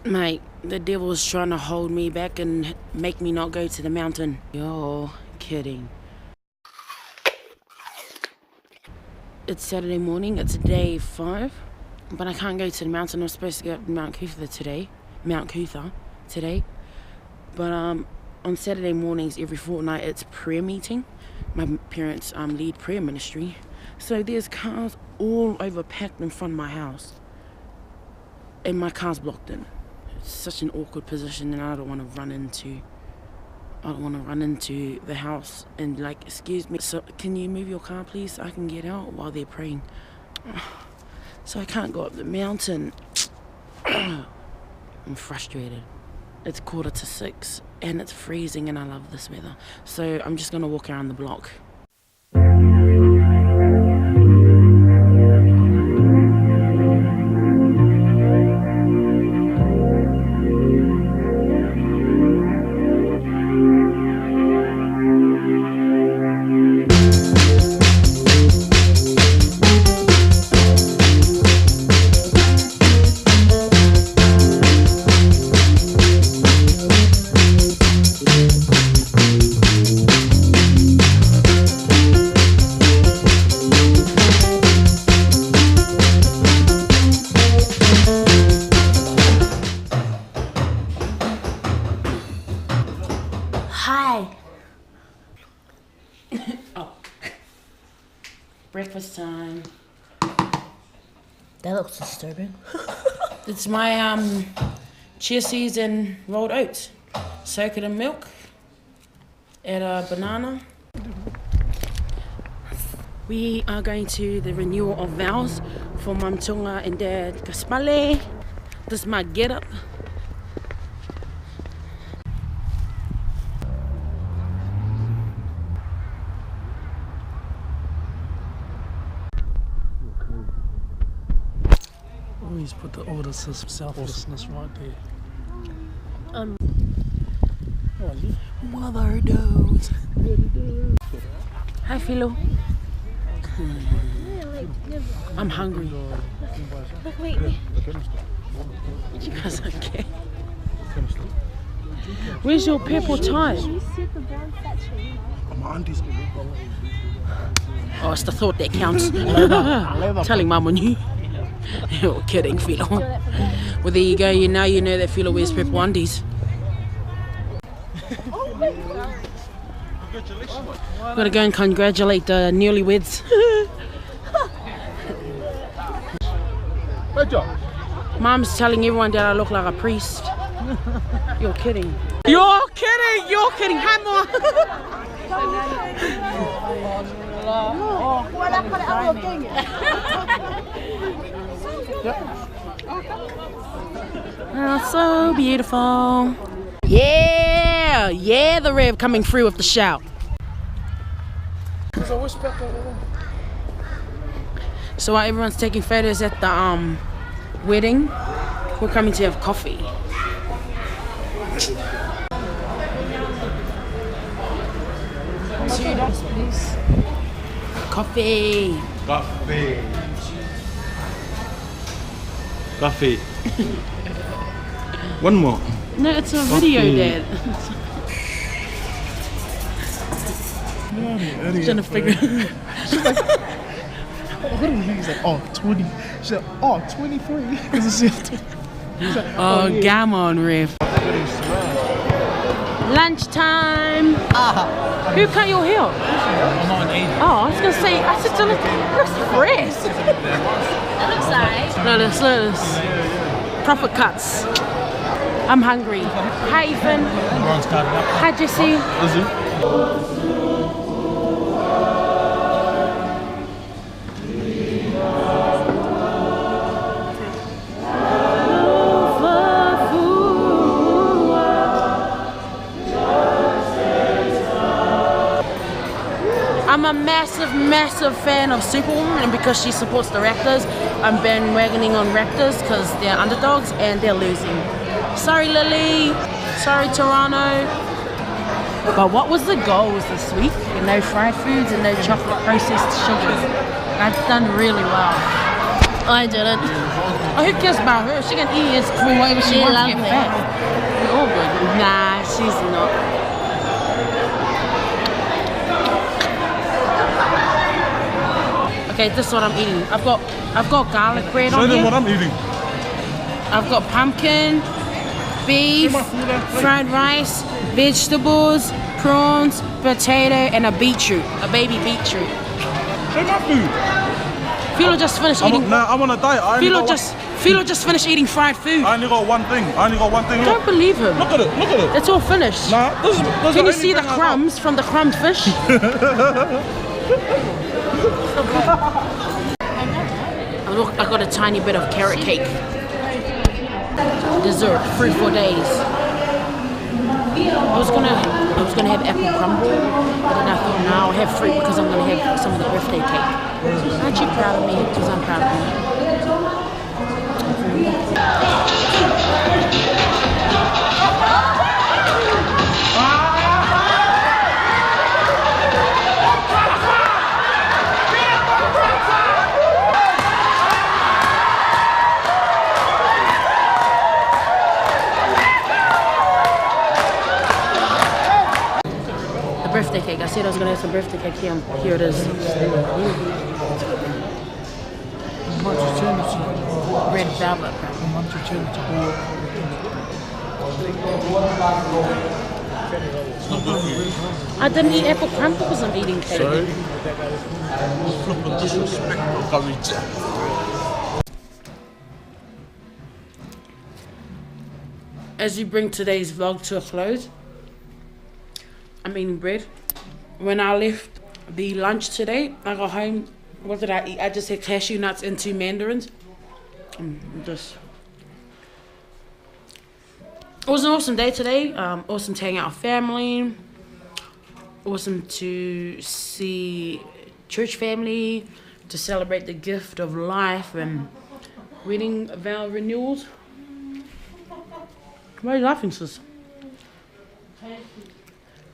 Mate, the devil's trying to hold me back and make me not go to the mountain. You're kidding. It's Saturday morning, it's day 5, but I can't go to the mountain. I'm supposed to go up to Mount Cootha today. But on Saturday mornings, every fortnight, it's prayer meeting. My parents lead prayer ministry. So there's cars all over packed in front of my house. And my car's blocked in. It's such an awkward position, and I don't want to run into the house and like, excuse me, so can you move your car please so I can get out while they're praying. So I can't go up the mountain. I'm frustrated. It's 5:45 and it's freezing and I love this weather. So I'm just gonna walk around the block. Hi. Oh. Breakfast time. That looks disturbing. It's my chia seeds and rolled oats. Soak it in milk. Add a banana. We are going to the renewal of vows for Mum Tonga and Dad Kaspale. This is my get up. Always put the orders of selflessness right there. Mother knows. Hi, Philo. I'm hungry. Look, wait. You guys are okay. Where's your purple tie? Oh, it's the thought that counts. Telling Mum on you. You're kidding, Philo. Well, there you go. You know that Philo wears purple undies. Gotta go and congratulate the newlyweds. Mum's telling everyone that I look like a priest. You're kidding. You're kidding. Hi, Mom. Oh, so beautiful. Yeah, the Rev coming through with the shout. So while everyone's taking photos at the wedding, we're coming to have coffee. $2, please. Coffee. One more. No, it's a video, Dad. Trying to figure. He's like, oh, 20. She's like, oh, 23. Oh, come on, Rev. Lunchtime. Who cut your hair? I'm not an agent. Oh, I was gonna say, I said to look, it looks fresh. It looks alright. Look this. Proper cuts. I'm hungry. Hi, Ethan. Hi, Jesse. I'm a massive fan of Superwoman, and because she supports the Raptors, I'm bandwagoning on Raptors because they're underdogs and they're losing. Sorry, Lily. Sorry, Toronto. But what was the goals this week? No fried foods and no chocolate processed sugars. I've done really well. I didn't. Oh, who cares about her? She can eat it for whatever she She wants to loves get me. fat. We're all good. Nah, she's not. Okay, this is what I'm eating. I've got garlic bread Show on them here. what I'm eating. I've got pumpkin, beef, fried rice, vegetables, prawns, potato, and a beetroot, a baby beetroot. Show my food. Philo just finished eating. I'm on a diet. Philo just finished eating fried food. I only got one thing. Look. Don't believe him. Look at it. Look at it. It's all finished. Nah, this is Can you see the crumbs from the crumbed fish? I got a tiny bit of carrot cake. Dessert, fruit for days. I was gonna have apple crumble, but then I thought, no, I'll have fruit because I'm gonna have some of the birthday cake. Aren't you proud of me? Because I'm proud of birthday cake. I said I was gonna have some birthday cake here. Here it is. Red velvet. It's not good for you. I didn't eat apple crumble because I'm eating cake. Sorry. Flipping disrespectful curry jack. As we bring today's vlog to a close, I'm eating bread. When I left the lunch today, I got home. What did I eat? I just had cashew nuts and 2 mandarins. It was an awesome day today. Awesome to hang out with family. Awesome to see church family, to celebrate the gift of life and wedding vow renewals. Why are you laughing, sis?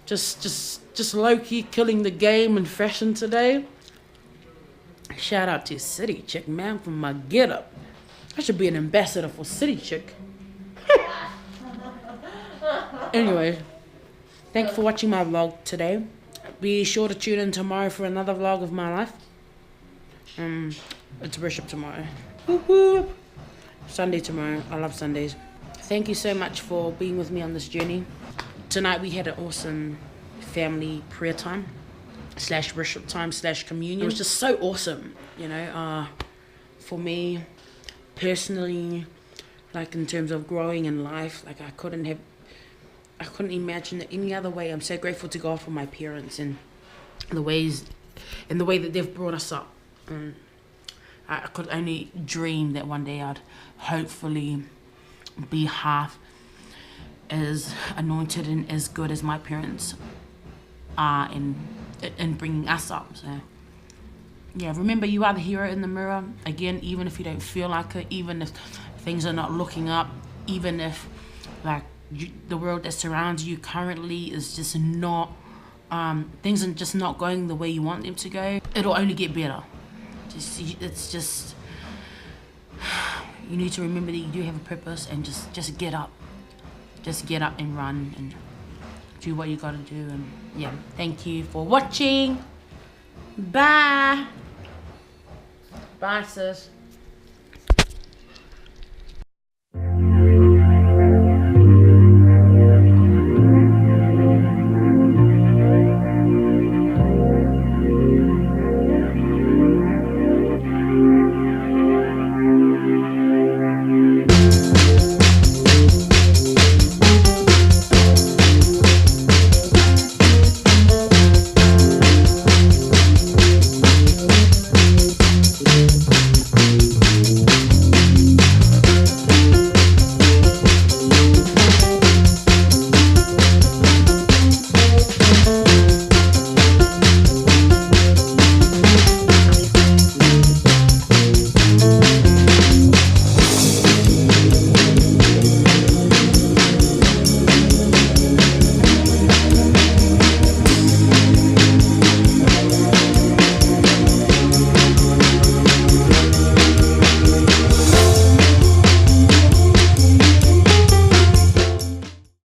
Just low-key killing the game and fashion today. Shout out to City Chick, man, for my get-up. I should be an ambassador for City Chick. Anyway, thank you for watching my vlog today. Be sure to tune in tomorrow for another vlog of my life. It's worship tomorrow. Whoop, whoop. Sunday tomorrow. I love Sundays. Thank you so much for being with me on this journey. Tonight we had an awesome family prayer time / worship time / communion. It was just so awesome, you know, for me personally, like in terms of growing in life. Like I couldn't imagine it any other way. I'm so grateful to God for my parents and the way that they've brought us up. I could only dream that one day I'd hopefully be half as anointed and as good as my parents are in bringing us up. So yeah, remember, you are the hero in the mirror. Again, even if you don't feel like it, even if things are not looking up, even if like the world that surrounds you currently is just not things are just not going the way you want them to go, it'll only get better. It's just you need to remember that you do have a purpose, and just get up. Just get up and run and do what you gotta do. And yeah, thank you for watching. Bye. Bye, sis.